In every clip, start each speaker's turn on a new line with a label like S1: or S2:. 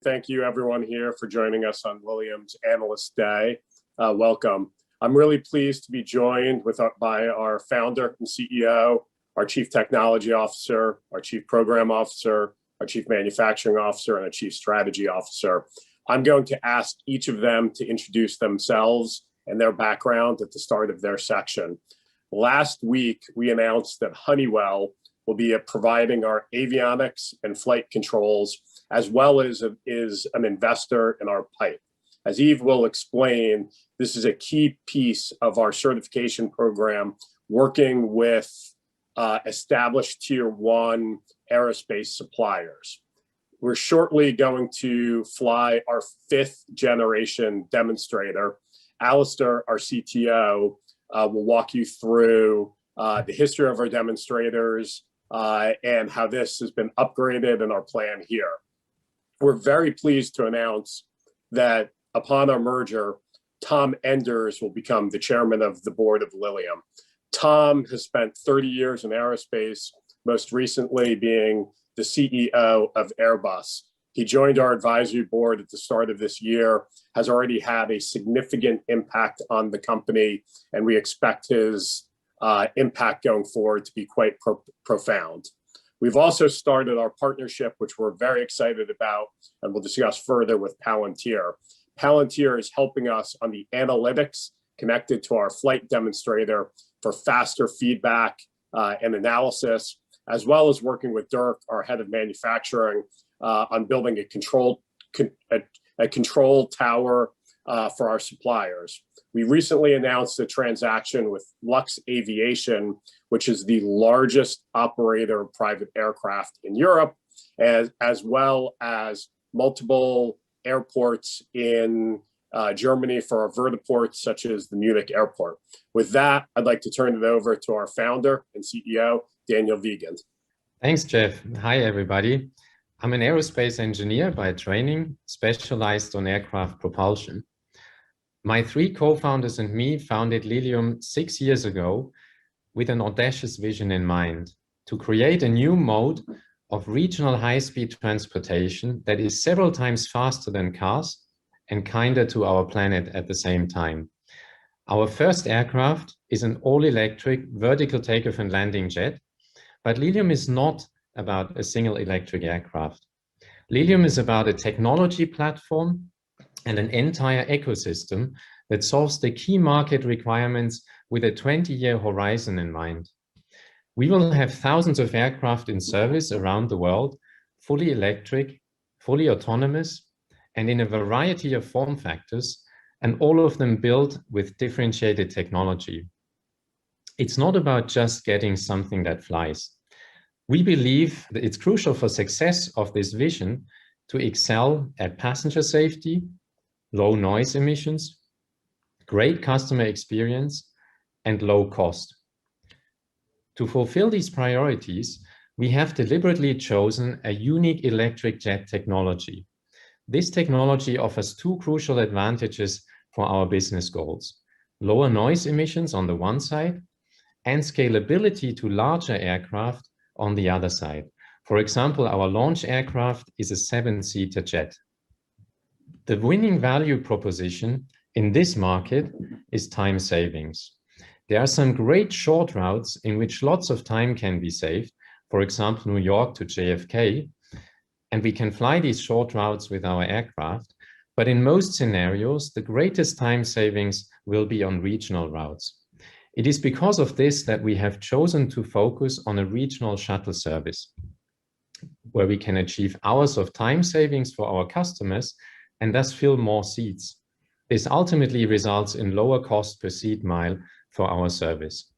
S1: Thank you everyone here for joining us on Lilium's Analyst Day. Welcome. I'm really pleased to be joined by our founder and CEO, our Chief Technology Officer, our Chief Program Officer, our Chief Manufacturing Officer, and our Chief Strategy Officer. I'm going to ask each of them to introduce themselves and their background at the start of their section. Last week, we announced that Honeywell will be providing our avionics and flight controls, as well as is an investor in our pipe. As Yves will explain, this is a key piece of our certification program, working with established Tier 1 aerospace suppliers. We're shortly going to fly our 5th generation demonstrator. Alastair, our CTO, will walk you through the history of our demonstrators and how this has been upgraded in our plan here. We're very pleased to announce that upon our merger, Tom Enders will become the chairman of the board of Lilium. Tom has spent 30 years in aerospace, most recently being the CEO of Airbus. He joined our advisory board at the start of this year, has already had a significant impact on the company, and we expect his impact going forward to be quite profound. We've also started our partnership, which we're very excited about, and we'll discuss further with Palantir. Palantir is helping us on the analytics connected to our flight demonstrator for faster feedback and analysis, as well as working with Dirk, our head of manufacturing, on building a control tower for our suppliers. We recently announced a transaction with Lux Aviation, which is the largest operator of private aircraft in Europe, as well as multiple airports in Germany for our vertiports, such as the Munich airport. With that, I'd like to turn it over to our founder and CEO, Daniel Wiegand.
S2: Thanks, Geoff. Hi, everybody. I'm an aerospace engineer by training, specialized on aircraft propulsion. My 3 co-founders and me founded Lilium 6 years ago with an audacious vision in mind: to create a new mode of regional high-speed transportation that is several times faster than cars and kinder to our planet at the same time. Our first aircraft is an all-electric vertical takeoff and landing jet, but Lilium is not about a single electric aircraft. Lilium is about a technology platform and an entire ecosystem that solves the key market requirements with a 20-year horizon in mind. We will have thousands of aircraft in service around the world, fully electric, fully autonomous, and in a variety of form factors, and all of them built with differentiated technology. It's not about just getting something that flies. We believe that it's crucial for success of this vision to excel at passenger safety, low noise emissions, great customer experience, and low cost. To fulfill these priorities, we have deliberately chosen a unique electric jet technology. This technology offers 2 crucial advantages for our business goals: lower noise emissions on the one side, and scalability to larger aircraft on the other side. For example, our launch aircraft is a 7-seater jet. The winning value proposition in this market is time savings. There are some great short routes in which lots of time can be saved, for example, New York to JFK, and we can fly these short routes with our aircraft. But in most scenarios, the greatest time savings will be on regional routes. It is because of this that we have chosen to focus on a regional shuttle service, where we can achieve hours of time savings for our customers and thus fill more seats. This ultimately results in lower cost per seat mile for our service.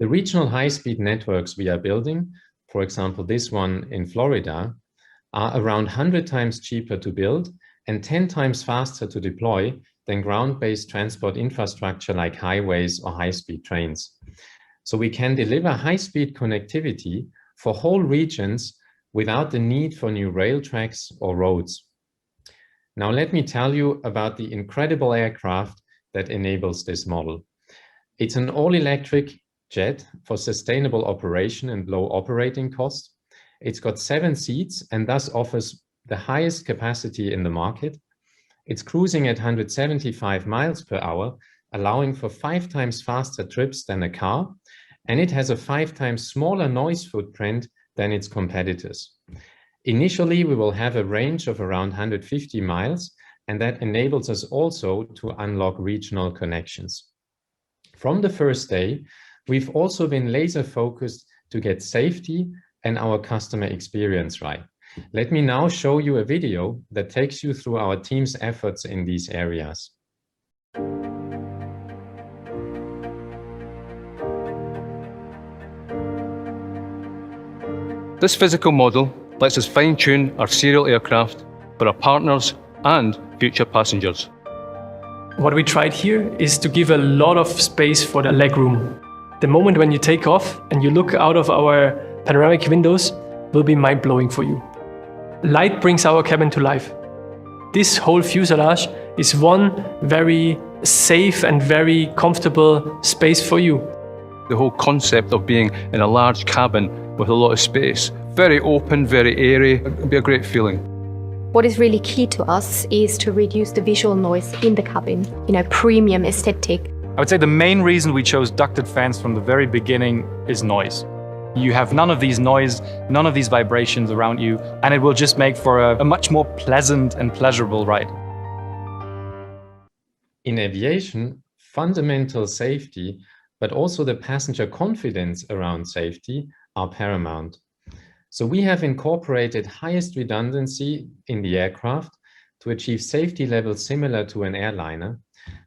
S2: The regional high-speed networks we are building, for example, this one in Florida, are around 100 times cheaper to build and 10 times faster to deploy than ground-based transport infrastructure like highways or high-speed trains. So we can deliver high-speed connectivity for whole regions without the need for new rail tracks or roads. Now let me tell you about the incredible aircraft that enables this model. It's an all-electric jet for sustainable operation and low operating costs. It's got 7 seats and thus offers the highest capacity in the market. It's cruising at 175 miles per hour, allowing for 5 times faster trips than a car, and it has a 5 times smaller noise footprint than its competitors. Initially, we will have a range of around 150 miles, and that enables us also to unlock regional connections. From the first day, we've also been laser focused to get safety and our customer experience right. Let me now show you a video that takes you through our team's efforts in these areas.
S3: This physical model lets us fine-tune our serial aircraft for our partners and future passengers.
S4: What we tried here is to give a lot of space for the legroom. The moment when you take off and you look out of our panoramic windows will be mind-blowing for you. Light brings our cabin to life. This whole fuselage is one very safe and very comfortable space for you.
S3: The whole concept of being in a large cabin with a lot of space, very open, very airy, it'd be a great feeling.
S5: What is really key to us is to reduce the visual noise in the cabin, premium aesthetic.
S6: I would say the main reason we chose ducted fans from the very beginning is noise. You have none of these noise, none of these vibrations around you, and it will just make for a much more pleasant and pleasurable ride.
S2: In aviation, fundamental safety, but also the passenger confidence around safety are paramount. So we have incorporated highest redundancy in the aircraft to achieve safety levels similar to an airliner,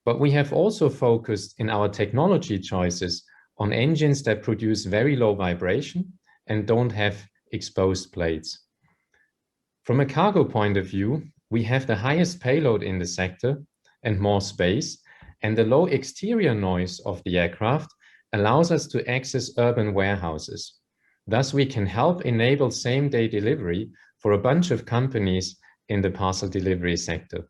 S2: but we have also focused in our technology choices on engines that produce very low vibration and don't have exposed plates. From a cargo point of view, we have the highest payload in the sector and more space, and the low exterior noise of the aircraft allows us to access urban warehouses. Thus, we can help enable same-day delivery for a bunch of companies in the parcel delivery sector.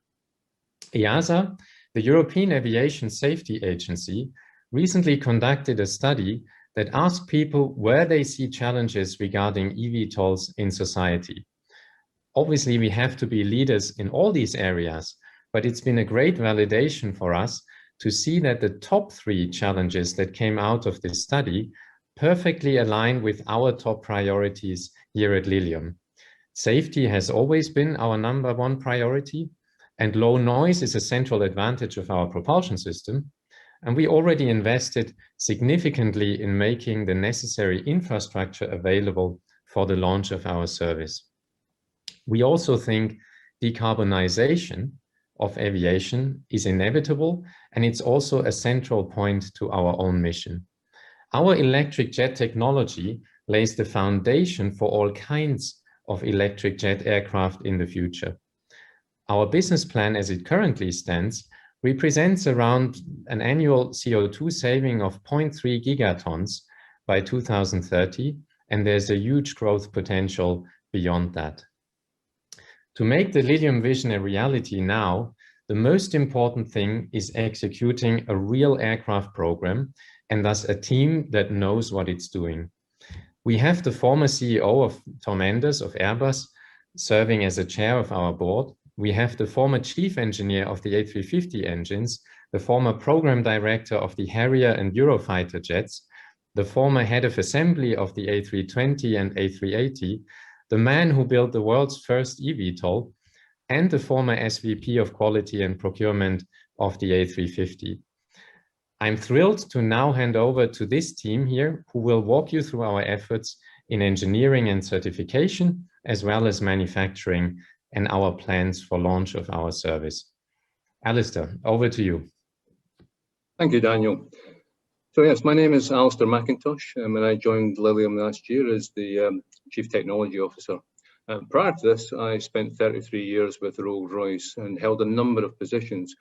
S2: EASA, the European Aviation Safety Agency, recently conducted a study that asked people where they see challenges regarding eVTOLs in society. Obviously, we have to be leaders in all these areas, but it's been a great validation for us to see that the top 3 challenges that came out of this study perfectly align with our top priorities here at Lilium. Safety has always been our #1 priority, and low noise is a central advantage of our propulsion system. And we already invested significantly in making the necessary infrastructure available for the launch of our service. We also think decarbonization of aviation is inevitable, and it's also a central point to our own mission. Our electric jet technology lays the foundation for all kinds of electric jet aircraft in the future. Our business plan as it currently stands represents around an annual CO2 saving of 0.3 gigatons by 2030, and there's a huge growth potential beyond that. To make the Lilium vision a reality now, the most important thing is executing a real aircraft program, and thus a team that knows what it's doing. We have the former CEO of Tom Enders of Airbus serving as a chair of our board. We have the former chief engineer of the A350 engines, the former program director of the Harrier and Eurofighter jets, the former head of assembly of the A320 and A380, the man who built the world's first eVTOL, and the former SVP of quality and procurement of the A350. I'm thrilled to now hand over to this team here, who will walk you through our efforts in engineering and certification, as well as manufacturing and our plans for launch of our service. Alastair, over to you.
S3: Thank you, Daniel. So yes, my name is Alastair McIntosh, and I joined Lilium last year as the Chief Technology Officer. Prior to this, I spent 33 years with Rolls-Royce and held a number of positions.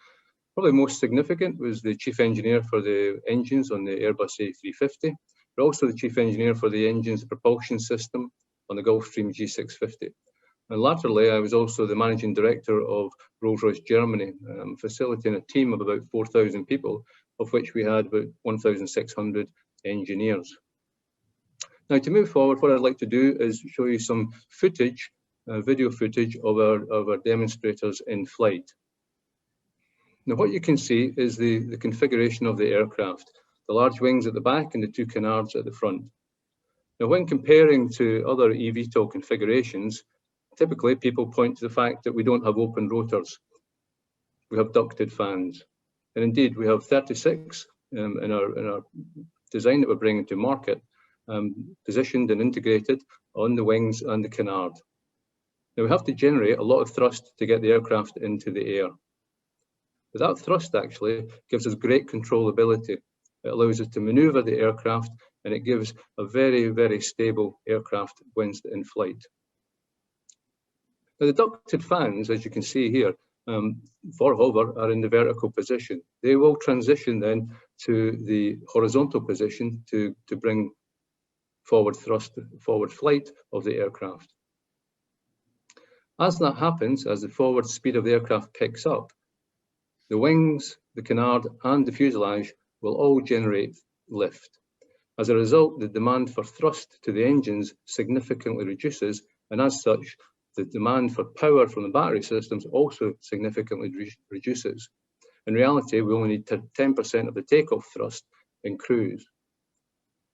S3: Probably most significant was the chief engineer for the engines on the Airbus A350, but also the chief engineer for the engine's propulsion system on the Gulfstream G650. And latterly, I was also the managing director of Rolls-Royce Germany, facilitating a team of about 4,000 people, of which we had about 1,600 engineers. Now, to move forward, what I'd like to do is show you some footage video footage of our demonstrators in flight. Now what you can see is the configuration of the aircraft, the large wings at the back and the two canards at the front. Now when comparing to other eVTOL configurations, typically people point to the fact that we don't have open rotors. We have ducted fans. And indeed, we have 36 in our design that we're bringing to market, positioned and integrated on the wings and the canard. Now we have to generate a lot of thrust to get the aircraft into the air. But that thrust actually gives us great controllability. It allows us to maneuver the aircraft, and it gives a very, very stable aircraft when in flight. Now the ducted fans, as you can see here, for hover are in the vertical position. They will transition then to the horizontal position to bring forward thrust, forward flight of the aircraft. As that happens, as the forward speed of the aircraft picks up, the wings, the canard and the fuselage will all generate lift. As a result, the demand for thrust to the engines significantly reduces, and as such, the demand for power from the battery systems also significantly reduces. In reality, we only need 10% of the takeoff thrust in cruise.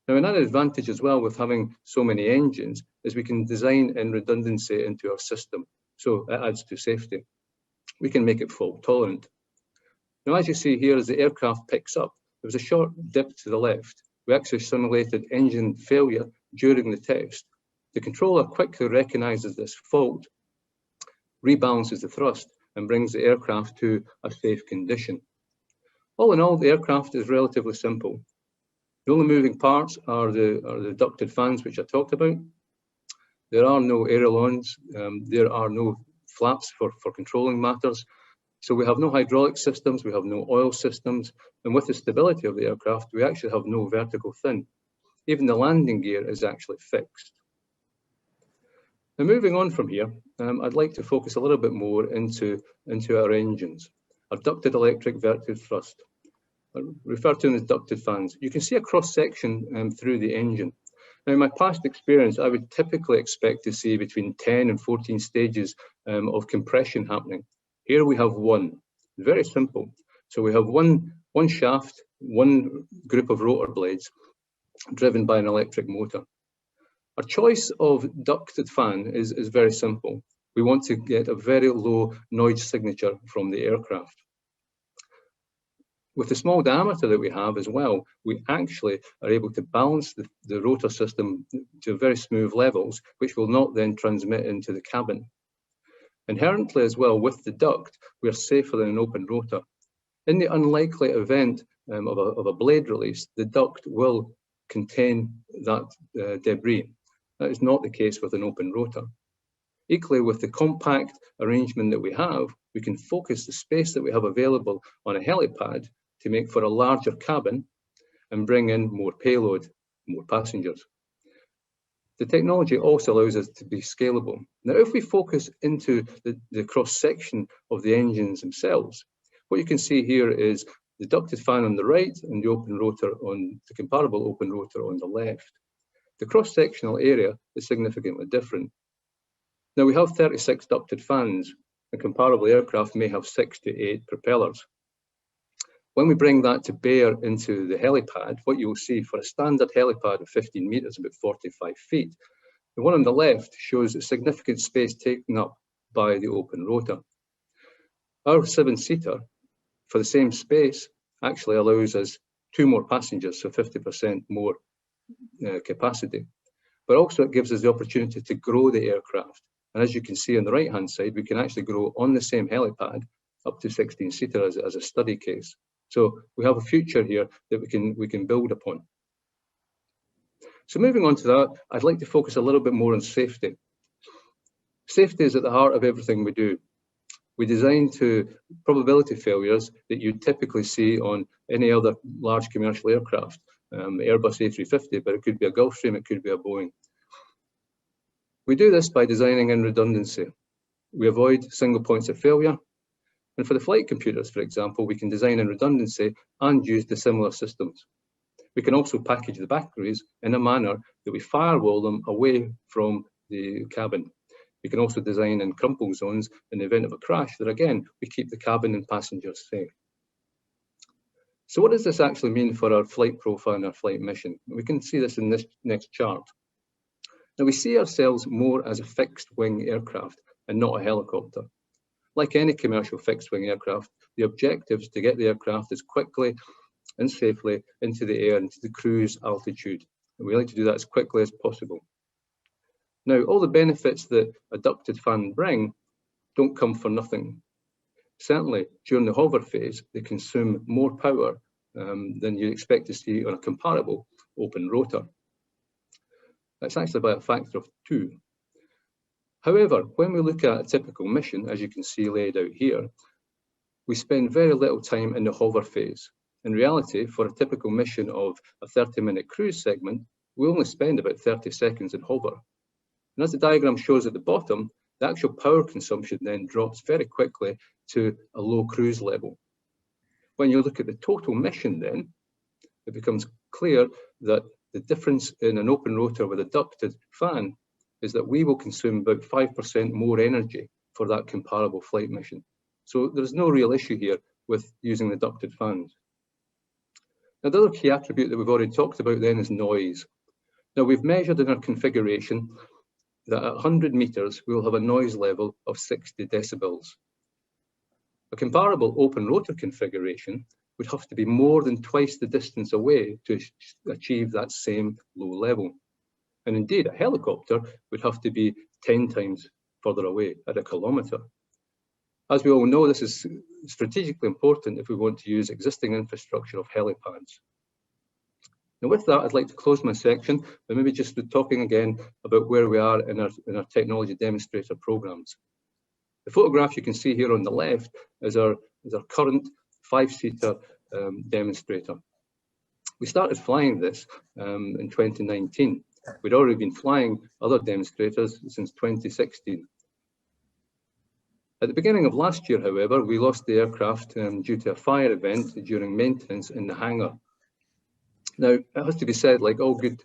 S3: Now, another advantage as well with having so many engines is we can design in redundancy into our system. So it adds to safety. We can make it fault tolerant. Now, as you see here, as the aircraft picks up, there was a short dip to the left. We actually simulated engine failure during the test. The controller quickly recognizes this fault, rebalances the thrust, and brings the aircraft to a safe condition. All in all, the aircraft is relatively simple. The only moving parts are the ducted fans, which I talked about. There are no ailerons, there are no flaps for controlling matters. So we have no hydraulic systems, we have no oil systems, and with the stability of the aircraft, we actually have no vertical fin. Even the landing gear is actually fixed. Now moving on from here, I'd like to focus a little bit more into our engines, our ducted electric vertical thrust. I refer to them as ducted fans. You can see a cross-section through the engine. Now in my past experience, I would typically expect to see between 10 and 14 stages of compression happening. Here we have one, very simple. So we have one shaft, one group of rotor blades driven by an electric motor. Our choice of ducted fan is very simple. We want to get a very low noise signature from the aircraft. With the small diameter that we have as well, we actually are able to balance the rotor system to very smooth levels, which will not then transmit into the cabin. Inherently as well, with the duct, we are safer than an open rotor. In the unlikely event of a blade release, the duct will contain that debris. That is not the case with an open rotor. Equally, with the compact arrangement that we have, we can focus the space that we have available on a helipad to make for a larger cabin and bring in more payload, more passengers. The technology also allows us to be scalable. Now, if we focus into the cross-section of the engines themselves, what you can see here is the ducted fan on the right and the open rotor on the comparable open rotor on the left. The cross-sectional area is significantly different. Now, we have 36 ducted fans, and comparable aircraft may have 6 to 8 propellers. When we bring that to bear into the helipad, what you will see for a standard helipad of 15 meters, about 45 feet, the one on the left shows a significant space taken up by the open rotor. Our 7-seater, for the same space, actually allows us 2 more passengers, so 50% more capacity. But also it gives us the opportunity to grow the aircraft. And as you can see on the right-hand side, we can actually grow on the same helipad up to 16-seater as a study case. So we have a future here that we can build upon. So moving on to that, I'd like to focus a little bit more on safety. Safety is at the heart of everything we do. We design to probability failures that you typically see on any other large commercial aircraft, Airbus A350, but it could be a Gulfstream, it could be a Boeing. We do this by designing in redundancy. We avoid single points of failure. And for the flight computers, for example, we can design in redundancy and use dissimilar systems. We can also package the batteries in a manner that we firewall them away from the cabin. We can also design in crumple zones in the event of a crash that, again, we keep the cabin and passengers safe. So what does this actually mean for our flight profile and our flight mission? We can see this in this next chart. Now, we see ourselves more as a fixed-wing aircraft and not a helicopter. Like any commercial fixed-wing aircraft, the objective is to get the aircraft as quickly and safely into the air, into the cruise altitude. And we like to do that as quickly as possible. Now, all the benefits that a ducted fan bring don't come for nothing. Certainly, during the hover phase, they consume more power than you'd expect to see on a comparable open rotor. That's actually by a factor of 2. However, when we look at a typical mission, as you can see laid out here, we spend very little time in the hover phase. In reality, for a typical mission of a 30-minute cruise segment, we only spend about 30 seconds in hover. And as the diagram shows at the bottom, the actual power consumption then drops very quickly to a low cruise level. When you look at the total mission then, it becomes clear that the difference in an open rotor with a ducted fan is that we will consume about 5% more energy for that comparable flight mission. So there's no real issue here with using the ducted fans. Now, the other key attribute that we've already talked about then is noise. Now, we've measured in our configuration that at 100 meters, we'll have a noise level of 60 decibels. A comparable open rotor configuration would have to be more than twice the distance away to achieve that same low level. And indeed, a helicopter would have to be 10 times further away at 1 kilometer. As we all know, this is strategically important if we want to use existing infrastructure of helipads. Now, with that, I'd like to close my section by maybe just talking again about where we are in our technology demonstrator programs. The photograph you can see here on the left is our current 5-seater demonstrator. We started flying this in 2019. We'd already been flying other demonstrators since 2016. At the beginning of last year, however, we lost the aircraft due to a fire event during maintenance in the hangar. Now, it has to be said, like all good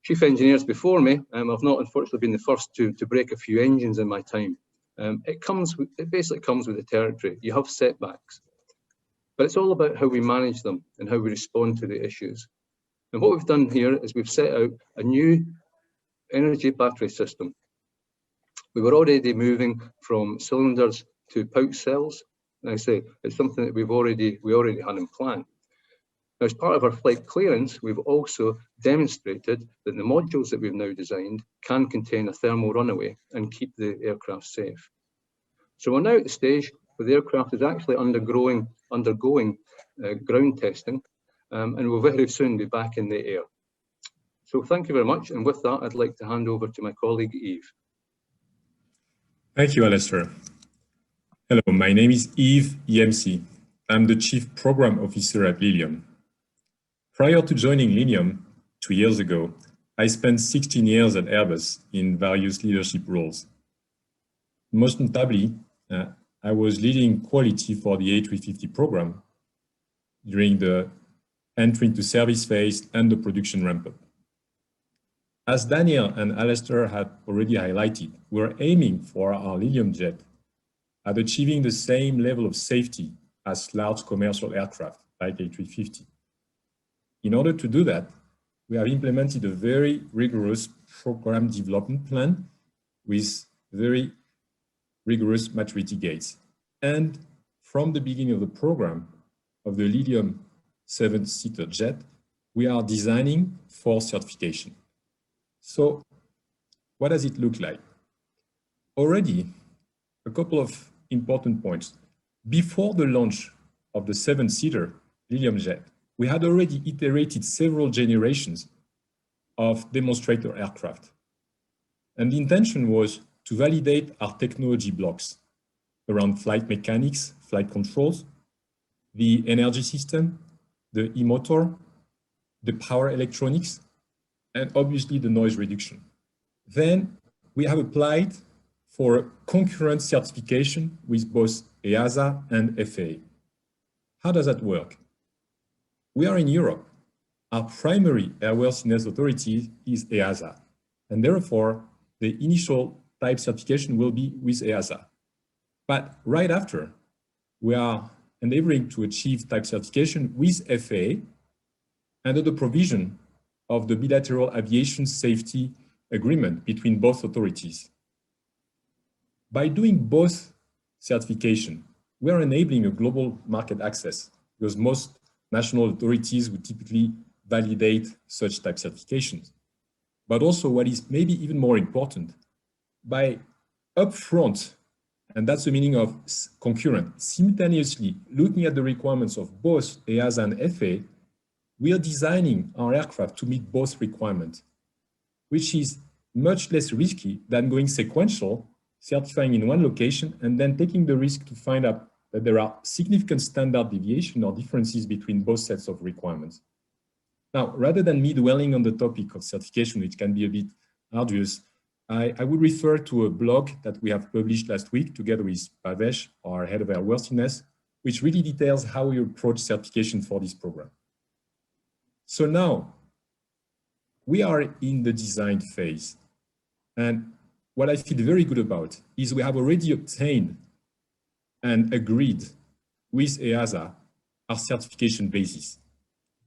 S3: chief engineers before me, I've not unfortunately been the first to break a few engines in my time. It basically comes with the territory. You have setbacks, but it's all about how we manage them and how we respond to the issues. And what we've done here is we've set out a new energy battery system. We were already moving from cylinders to pouch cells. And I say it's something that we already had in plan. Now, as part of our flight clearance, we've also demonstrated that the modules that we've now designed can contain a thermal runaway and keep the aircraft safe. So we're now at the stage where the aircraft is actually undergoing ground testing, and will very soon be back in the air. So thank you very much. And with that, I'd like to hand over to my colleague, Yves.
S7: Thank you, Alastair. Hello, my name is Yves Yemsi. I'm the Chief Program Officer at Lilium. Prior to joining Lilium 2 years ago, I spent 16 years at Airbus in various leadership roles. Most notably, I was leading quality for the A350 program during the entry into service phase and the production ramp-up. As Daniel and Alastair had already highlighted, we're aiming for our Lilium Jet at achieving the same level of safety as large commercial aircraft like A350. In order to do that, we have implemented a very rigorous program development plan with very rigorous maturity gates. And from the beginning of the program of the Lilium 7-seater jet, we are designing for certification. So what does it look like? Already, a couple of important points. Before the launch of the 7-seater Lilium Jet, we had already iterated several generations of demonstrator aircraft. And the intention was to validate our technology blocks around flight mechanics, flight controls, the energy system, the e-motor, the power electronics, and obviously the noise reduction. Then we have applied for concurrent certification with both EASA and FAA. How does that work? We are in Europe. Our primary airworthiness authority is EASA, and therefore the initial type certification will be with EASA. But right after, we are endeavoring to achieve type certification with FAA under the provision of the bilateral aviation safety agreement between both authorities. By doing both certification, we are enabling a global market access because most national authorities would typically validate such type certifications. But also what is maybe even more important, by upfront, and that's the meaning of concurrent, simultaneously looking at the requirements of both EASA and FAA, we are designing our aircraft to meet both requirements, which is much less risky than going sequential, certifying in one location, and then taking the risk to find out that there are significant standard deviation or differences between both sets of requirements. Now, rather than me dwelling on the topic of certification, which can be a bit arduous, I would refer to a blog that we have published last week together with Bhavesh, our head of airworthiness, which really details how we approach certification for this program. So now, we are in the design phase. And what I feel very good about is we have already obtained and agreed with EASA our certification basis.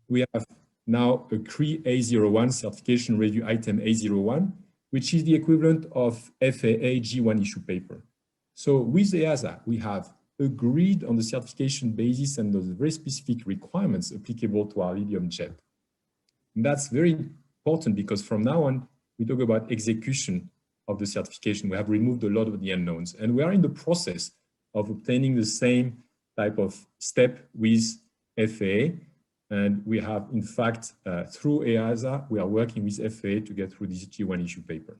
S7: We have now a CRE A01 certification review item A01, which is the equivalent of FAA G1 issue paper. So with EASA, we have agreed on the certification basis and those very specific requirements applicable to our Lilium Jet. And that's very important because from now on, we talk about execution of the certification. We have removed a lot of the unknowns, and we are in the process of obtaining the same type of step with FAA. And we have, in fact, through EASA, we are working with FAA to get through this G1 issue paper.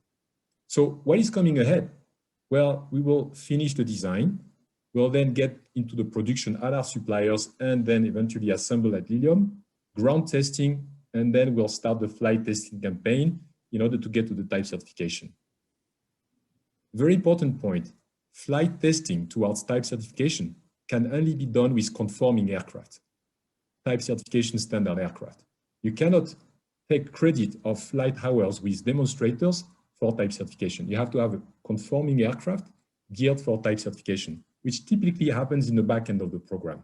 S7: So what is coming ahead? Well, we will finish the design. We'll then get into the production at our suppliers and then eventually assemble at Lilium, ground testing, and then we'll start the flight testing campaign in order to get to the type certification. Very important point, flight testing towards type certification can only be done with conforming aircraft, type certification standard aircraft. You cannot take credit of flight hours with demonstrators for type certification. You have to have a conforming aircraft geared for type certification, which typically happens in the back end of the program.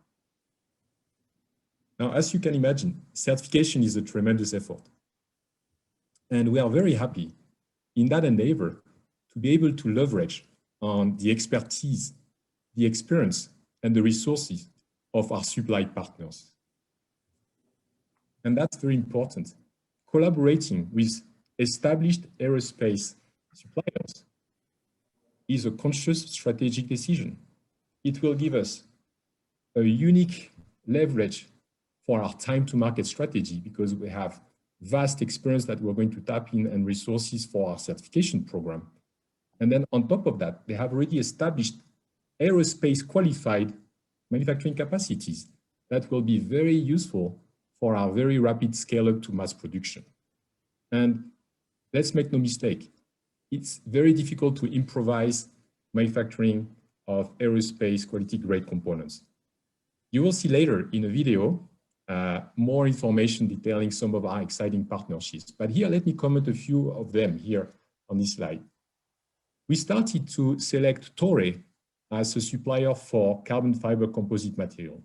S7: Now, as you can imagine, certification is a tremendous effort. And we are very happy in that endeavor to be able to leverage on the expertise, the experience, and the resources of our supply partners. And that's very important. Collaborating with established aerospace suppliers is a conscious strategic decision. It will give us a unique leverage for our time to market strategy because we have vast experience that we're going to tap in and resources for our certification program. And then on top of that, they have already established aerospace qualified manufacturing capacities that will be very useful for our very rapid scale up to mass production. And let's make no mistake, it's very difficult to improvise manufacturing of aerospace quality grade components. You will see later in a video more information detailing some of our exciting partnerships. But here, let me comment a few of them here on this slide. We started to select Toray as a supplier for carbon fiber composite material.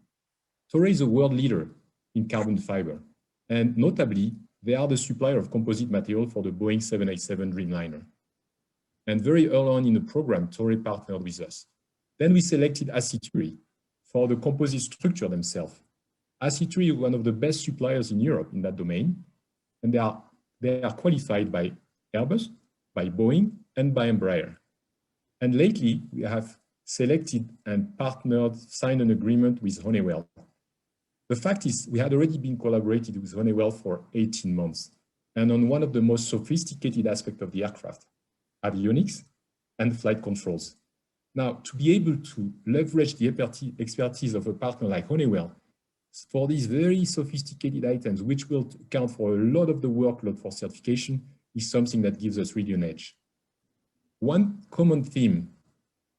S7: Toray is a world leader in carbon fiber, and notably, they are the supplier of composite material for the Boeing 787 Dreamliner. And very early on in the program, Toray partnered with us. Then we selected Aciturri for the composite structure themselves. Aciturri is one of the best suppliers in Europe in that domain, and they are qualified by Airbus, by Boeing, and by Embraer. And lately, we have selected and partnered, signed an agreement with Honeywell. The fact is, we had already been collaborated with Honeywell for 18 months, and on one of the most sophisticated aspects of the aircraft, avionics and flight controls. Now, to be able to leverage the expertise of a partner like Honeywell for these very sophisticated items, which will account for a lot of the workload for certification, is something that gives us really an edge. One common theme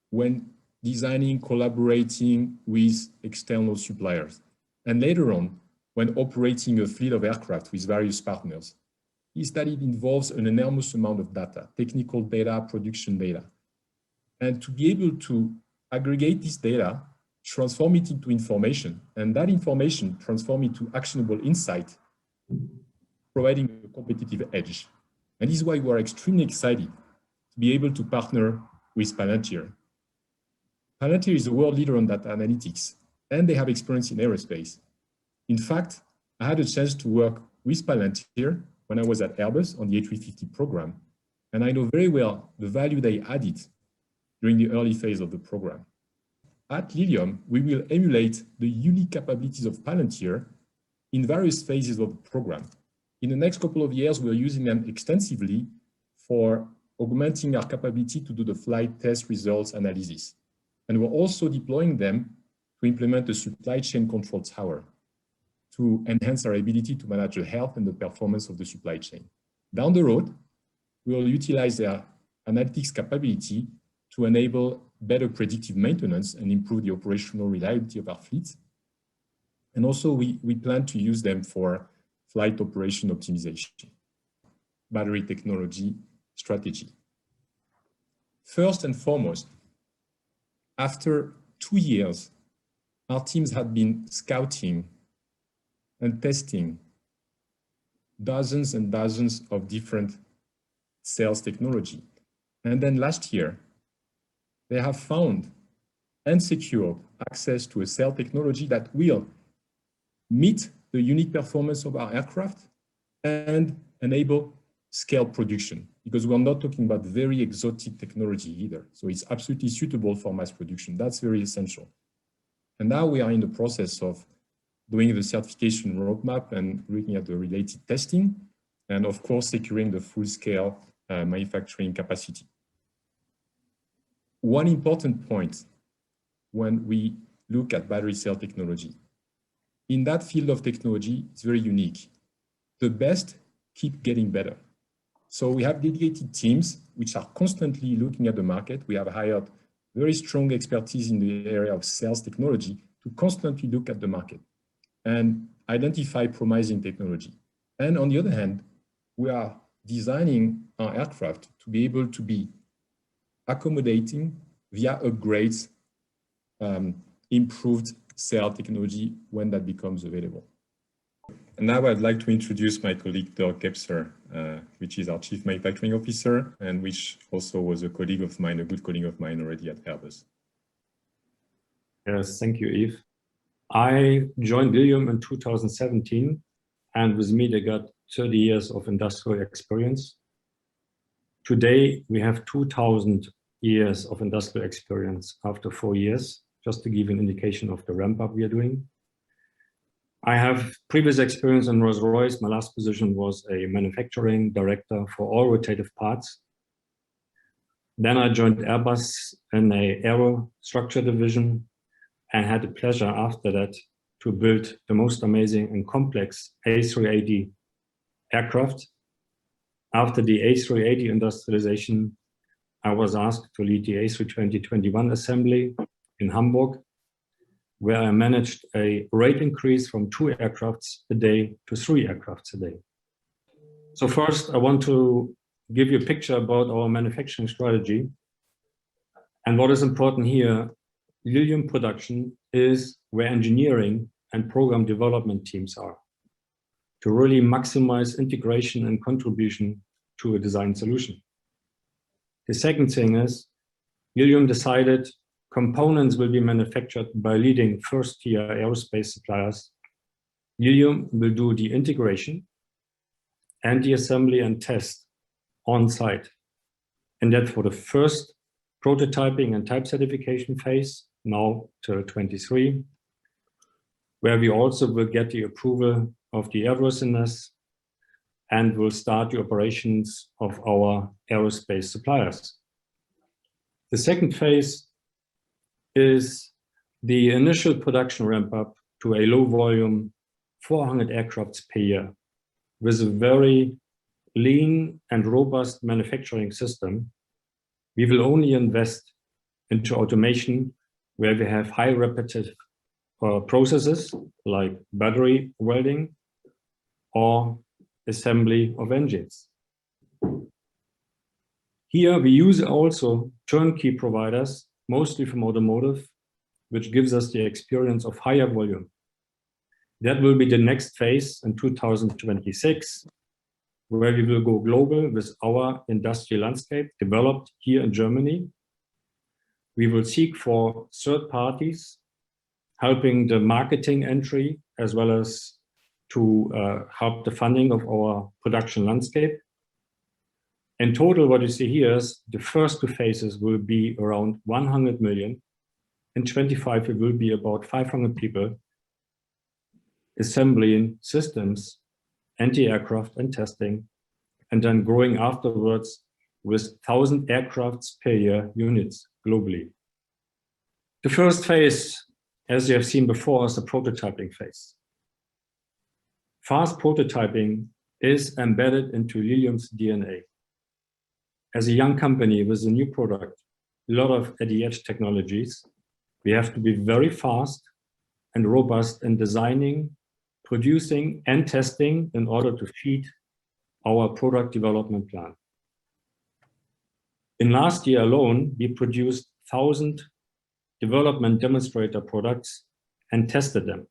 S7: when designing, collaborating with external suppliers, and later on, when operating a fleet of aircraft with various partners, is that it involves an enormous amount of data, technical data, production data. and to be able to aggregate this data, transform it into information, and that information transform it to actionable insight, providing a competitive edge. And this is why we are extremely excited to be able to partner with Palantir. Palantir is a world leader on data analytics, and they have experience in aerospace. In fact, I had a chance to work with Palantir when I was at Airbus on the A350 program, and I know very well the value they added during the early phase of the program. At Lilium, we will emulate the unique capabilities of Palantir in various phases of the program. In the next couple of years, we're using them extensively for augmenting our capability to do the flight test results analysis. And we're also deploying them to implement a supply chain control tower to enhance our ability to manage the health and the performance of the supply chain. Down the road, we will utilize their analytics capability to enable better predictive maintenance and improve the operational reliability of our fleet. And also we plan to use them for flight operation optimization, battery technology strategy. First and foremost, after 2 years, our teams had been scouting and testing dozens and dozens of different sales technology. And then last year, they have found and secured access to a cell technology that will meet the unique performance of our aircraft and enable scale production, because we're not talking about very exotic technology either. So it's absolutely suitable for mass production. That's very essential. And now we are in the process of doing the certification roadmap and looking at the related testing, and of course, securing the full-scale manufacturing capacity. One important point when we look at battery cell technology, in that field of technology, it's very unique. The best keep getting better. So we have dedicated teams which are constantly looking at the market. We have hired very strong expertise in the area of sales technology to constantly look at the market and identify promising technology. And on the other hand, we are designing our aircraft to be able to be accommodating via upgrades, improved cell technology when that becomes available. And now I'd like to introduce my colleague Dirk Gebser, which is our Chief Manufacturing Officer, and which also was a colleague of mine, a good colleague of mine already at Airbus.
S8: Yes, thank you, Yves. I joined Lilium in 2017, and with me they got 30 years of industrial experience. Today, we have 2,000 years of industrial experience after 4 years, just to give an indication of the ramp up we are doing. I have previous experience in Rolls-Royce. My last position was a manufacturing director for all rotative parts. Then I joined Airbus in a aero structure division and had the pleasure after that to build the most amazing and complex A380 aircraft. After the A380 industrialization, I was asked to lead the A320-21 assembly in Hamburg, where I managed a rate increase from 2 aircrafts a day to 3 aircrafts a day. So first, I want to give you a picture about our manufacturing strategy. And what is important here, Lilium production is where engineering and program development teams are, to really maximize integration and contribution to a design solution. The second thing is, Lilium decided components will be manufactured by leading first-tier aerospace suppliers. Lilium will do the integration and the assembly and test on site. And that for the first prototyping and type certification phase, now till 23, where we also will get the approval of the airworthiness and will start the operations of our aerospace suppliers. The second phase is the initial production ramp up to a low volume 400 aircrafts per year with a very lean and robust manufacturing system. We will only invest into automation where we have high repetitive processes like battery welding or assembly of engines. Here we use also turnkey providers, mostly from automotive, which gives us the experience of higher volume. That will be the next phase in 2026, where we will go global with our industrial landscape developed here in Germany. We will seek for third parties, helping the marketing entry, as well as to help the funding of our production landscape. In total, what you see here is the first two phases will be around 100 million. In 25, it will be about 500 people assembling systems, anti-aircraft and testing, and then growing afterwards with 1,000 aircrafts per year units globally. The first phase, as you have seen before, is the prototyping phase. Fast prototyping is embedded into Lilium's DNA. As a young company with a new product, a lot of edge technologies, we have to be very fast and robust in designing, producing, and testing in order to feed our product development plan. In last year alone, we produced 1,000 development demonstrator products and tested them.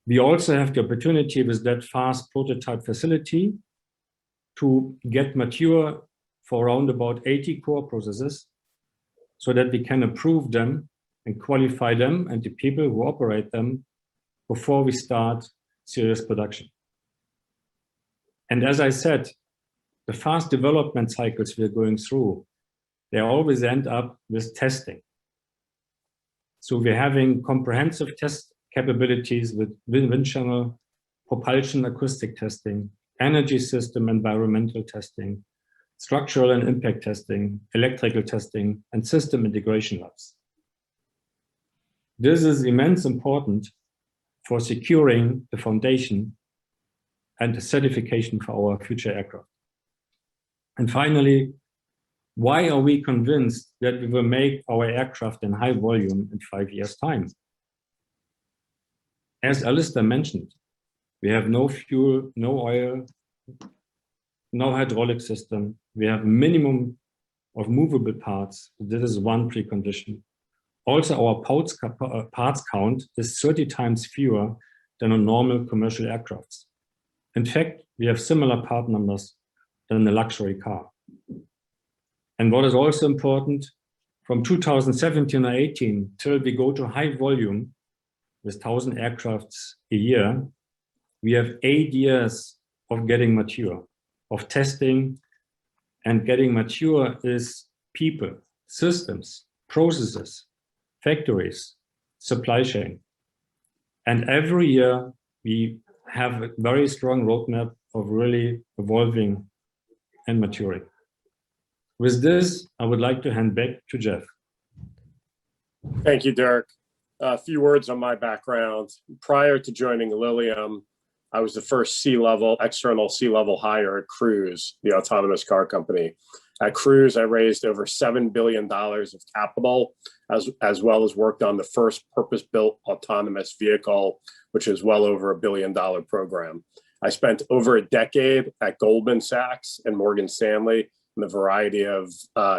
S8: We also have the opportunity with that fast prototype facility to get mature for around about 80 core processes so that we can approve them and qualify them and the people who operate them before we start serious production. And as I said, the fast development cycles we're going through, they always end up with testing. So we're having comprehensive test capabilities with wind channel, propulsion acoustic testing, energy system environmental testing, structural and impact testing, electrical testing, and system integration labs. This is immensely important for securing the foundation and the certification for our future aircraft. And finally, why are we convinced that we will make our aircraft in high volume in 5 years' time? As Alastair mentioned, we have no fuel, no oil, no hydraulic system. We have minimum of movable parts. This is one precondition. Also, our parts count is 30 times fewer than on normal commercial aircrafts. In fact, we have similar part numbers than a luxury car. And what is also important, from 2017 or 18 till we go to high volume with 1,000 aircrafts a year, we have 8 years of getting mature, of testing, and getting mature is people, systems, processes, factories, supply chain. And every year we have a very strong roadmap of really evolving and maturing. With this, I would like to hand back to Geoff.
S1: Thank you, Dirk. A few words on my background. Prior to joining Lilium, I was the first external C-level hire at Cruise, the autonomous car company. At Cruise, I raised over $7 billion of capital, as well as worked on the first purpose-built autonomous vehicle, which is well over $1 billion program. I spent over a decade at Goldman Sachs and Morgan Stanley in a variety of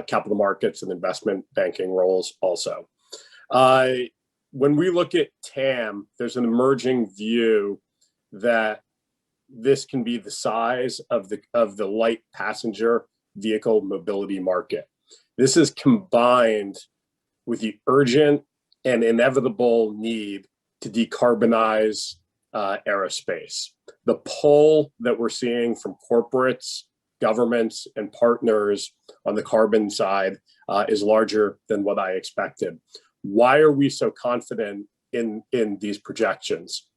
S1: capital markets and investment banking roles also. When we look at TAM, there's an emerging view that this can be the size of the light passenger vehicle mobility market. This is combined with the urgent and inevitable need to decarbonize aerospace. The pull that we're seeing from corporates, governments, and partners on the carbon side is larger than what I expected. Why are we so confident in these projections?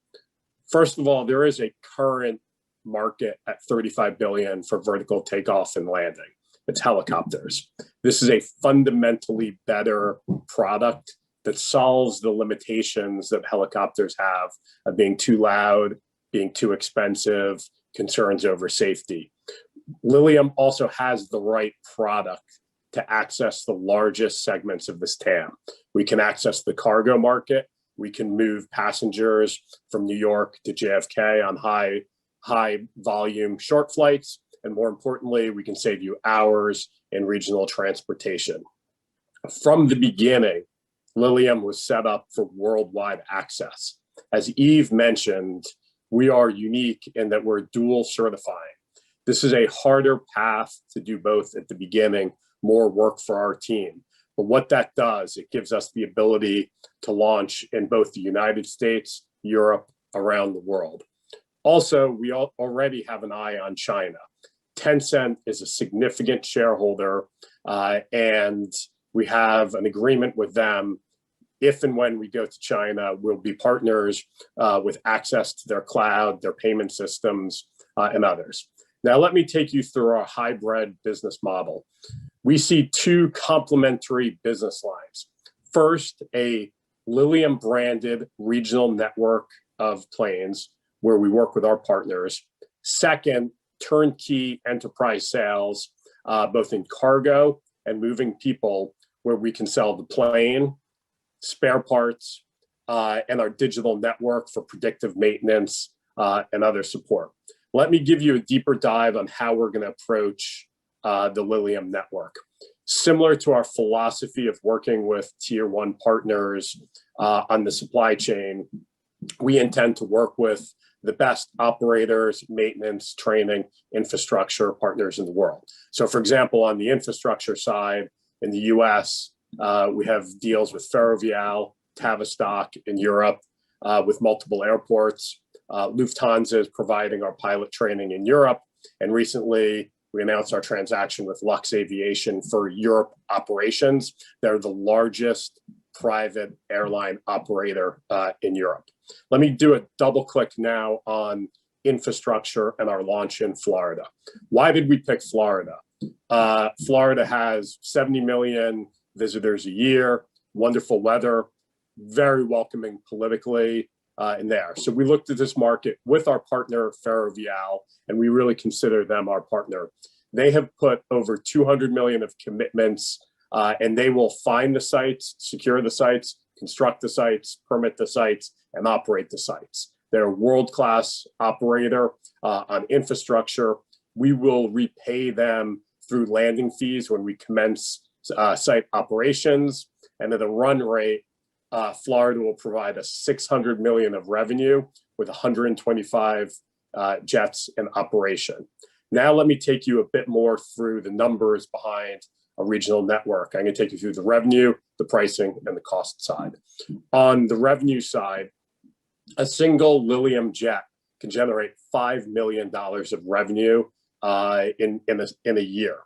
S1: First of all, there is a current market at $35 billion for vertical takeoff and landing. It's helicopters. This is a fundamentally better product that solves the limitations that helicopters have of being too loud, being too expensive, concerns over safety. Lilium also has the right product to access the largest segments of this TAM. We can access the cargo market. We can move passengers from New York to JFK on high volume short flights. and more importantly, we can save you hours in regional transportation. From the beginning, Lilium was set up for worldwide access. As Yves mentioned, we are unique in that we're dual certifying. This is a harder path to do both at the beginning, more work for our team. But what that does, it gives us the ability to launch in both the United States, Europe, around the world. Also, we already have an eye on China. Tencent is a significant shareholder, and we have an agreement with them. If and when we go to China, we'll be partners with access to their cloud, their payment systems, and others. Now, let me take you through our hybrid business model. We see two complementary business lines. First, a Lilium branded regional network of planes where we work with our partners. Second, turnkey enterprise sales, both in cargo and moving people, where we can sell the plane, spare parts, and our digital network for predictive maintenance and other support. Let me give you a deeper dive on how we're going to approach the Lilium network. Similar to our philosophy of working with tier one partners on the supply chain, we intend to work with the best operators, maintenance, training, infrastructure partners in the world. So for example, on the infrastructure side in the US, we have deals with Ferrovial, Tavistock in Europe, with multiple airports. Lufthansa is providing our pilot training in Europe. And recently, we announced our transaction with Lux Aviation for Europe operations. They're the largest private airline operator in Europe. Let me do a double click now on infrastructure and our launch in Florida. Why did we pick Florida? Florida has 70 million visitors a year, wonderful weather, very welcoming politically in there. So we looked at this market with our partner Ferrovial, and we really consider them our partner. They have put over 200 million of commitments, and they will find the sites, secure the sites, construct the sites, permit the sites, and operate the sites. They're a world-class operator on infrastructure. We will repay them through landing fees when we commence site operations, and at a run rate, Florida will provide us 600 million of revenue with 125 jets in operation. Now let me take you a bit more through the numbers behind a regional network. I'm going to take you through the revenue, the pricing, and the cost side. On the revenue side, a single Lilium Jet can generate $5 million of revenue in a year.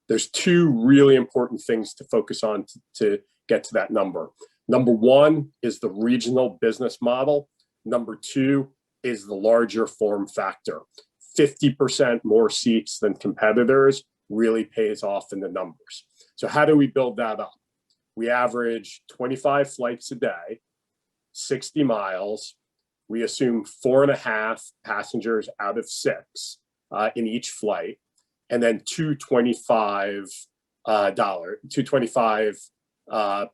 S1: There's two really important things to focus on to get to that number. Number one is the regional business model. Number two is the larger form factor. 50% more seats than competitors really pays off in the numbers. So how do we build that up? We average 25 flights a day, 60 miles. We assume 4.5 passengers out of 6 in each flight, and then $225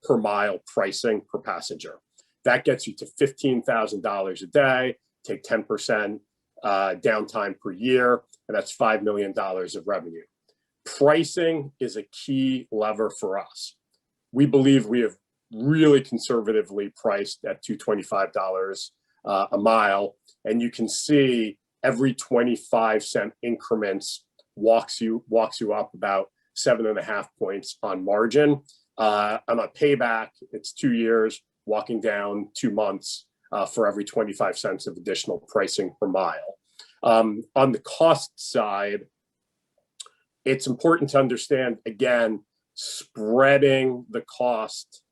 S1: per mile pricing per passenger. That gets you to $15,000 a day, take 10% downtime per year, and that's $5 million of revenue. Pricing is a key lever for us. We believe we have really conservatively priced at $225 a mile, and you can see every 25-cent increments walks you up about 7.5 points on margin. On a payback, it's 2 years, walking down 2 months for every 25 cents of additional pricing per mile. On the cost side, it's important to understand, again, spreading the cost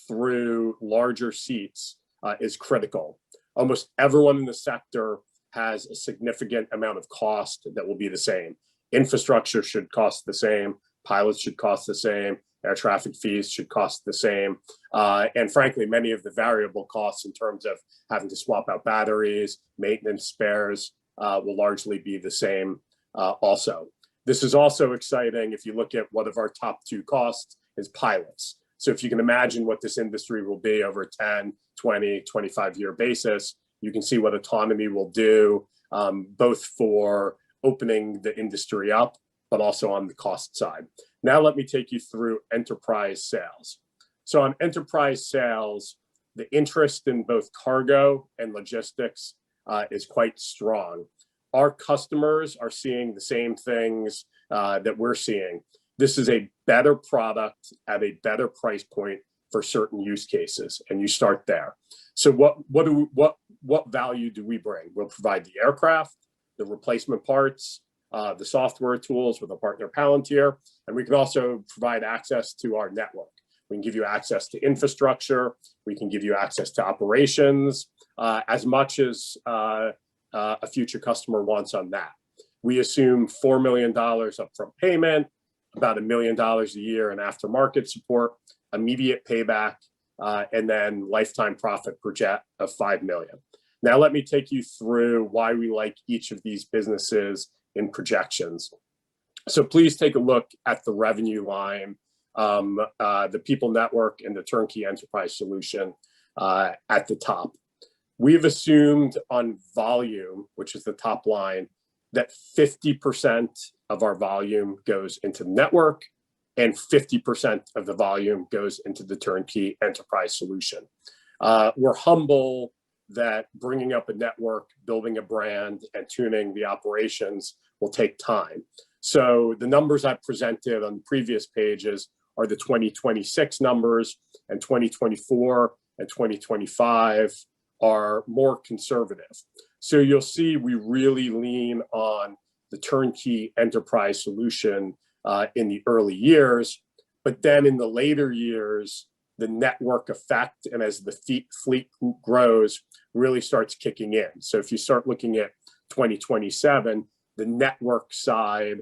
S1: through larger seats is critical. Almost everyone in the sector has a significant amount of cost that will be the same. Infrastructure should cost the same, pilots should cost the same, air traffic fees should cost the same. And frankly, many of the variable costs in terms of having to swap out batteries, maintenance spares will largely be the same also. This is also exciting if you look at one of our top 2 costs is pilots. So if you can imagine what this industry will be over a 10, 20, 25-year basis, you can see what autonomy will do both for opening the industry up, but also on the cost side. Now let me take you through enterprise sales. So on enterprise sales, the interest in both cargo and logistics is quite strong. Our customers are seeing the same things that we're seeing. This is a better product at a better price point for certain use cases, and you start there. So what value do we bring? We'll provide the aircraft, the replacement parts, the software tools with a partner Palantir, and we can also provide access to our network. We can give you access to infrastructure. We can give you access to operations, as much as a future customer wants on that. We assume $4 million upfront payment, about $1 million a year in aftermarket support, immediate payback, and then lifetime profit per jet of $5 million. Now let me take you through why we like each of these businesses in projections. So please take a look at the revenue line, the people network and the turnkey enterprise solution at the top. We've assumed on volume, which is the top line, that 50% of our volume goes into the network and 50% of the volume goes into the turnkey enterprise solution. We're humble that bringing up a network, building a brand, and tuning the operations will take time. So the numbers I presented on previous pages are the 2026 numbers, and 2024 and 2025 are more conservative. So you'll see we really lean on the turnkey enterprise solution in the early years, but then in the later years, the network effect and as the fleet grows really starts kicking in. So if you start looking at 2027, the network side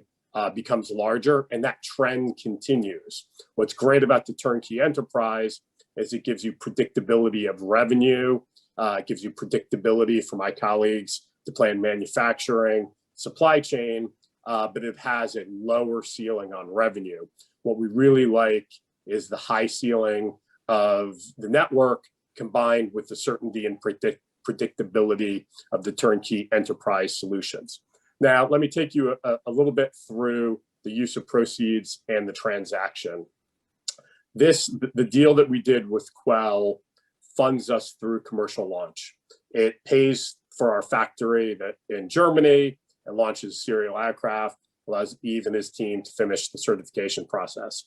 S1: becomes larger, and that trend continues. What's great about the turnkey enterprise is it gives you predictability of revenue, it gives you predictability for my colleagues to plan manufacturing, supply chain, but it has a lower ceiling on revenue. What we really like is the high ceiling of the network combined with the certainty and predictability of the turnkey enterprise solutions. Now, let me take you a little bit through the use of proceeds and the transaction. The deal that we did with QELL funds us through commercial launch. It pays for our factory in Germany and launches serial aircraft, allows Yves and his team to finish the certification process.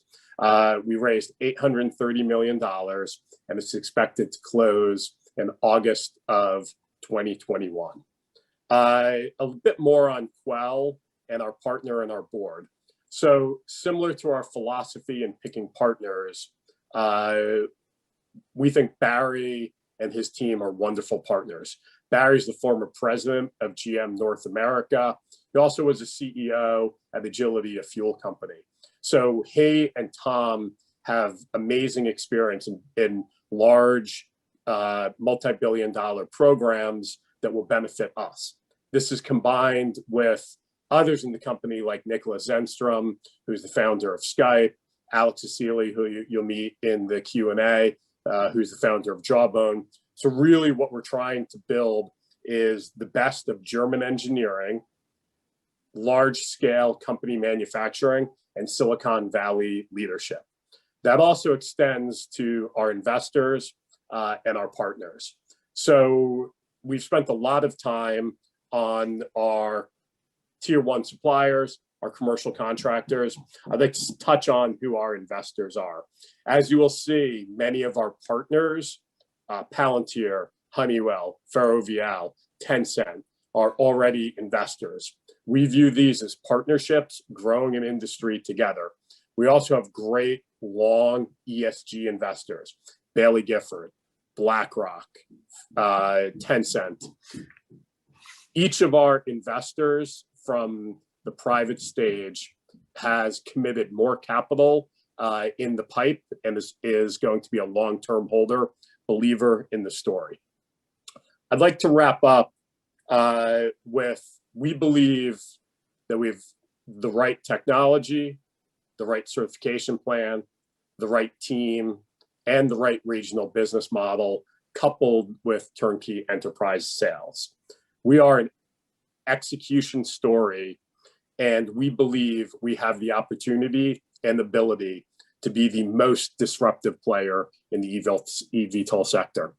S1: We raised $830 million, and it's expected to close in August of 2021. A bit more on QELL and our partner and our board. So similar to our philosophy in picking partners, we think Barry and his team are wonderful partners. Barry's the former president of GM North America. He also was a CEO at Agility, a fuel company. So he and Tom have amazing experience in large multi-billion-dollar programs that will benefit us. This is combined with others in the company like Nicholas Zenstrom, who's the founder of Skype, Alex Aciturri, who you'll meet in the Q&A, who's the founder of Jawbone. So really what we're trying to build is the best of German engineering, large-scale company manufacturing, and Silicon Valley leadership. That also extends to our investors and our partners. So we've spent a lot of time on our tier one suppliers, our commercial contractors. I'd like to touch on who our investors are. As you will see, many of our partners, Palantir, Honeywell, Ferrovial, Tencent, are already investors. We view these as partnerships growing an industry together. We also have great long ESG investors, Bailey Gifford, BlackRock, Tencent. Each of our investors from the private stage has committed more capital in the pipe and is going to be a long-term holder, believer in the story. I'd like to wrap up with, we believe that we have the right technology, the right certification plan, the right team, and the right regional business model coupled with turnkey enterprise sales. We are an execution story And we believe we have the opportunity and ability to be the most disruptive player in the eVTOL sector.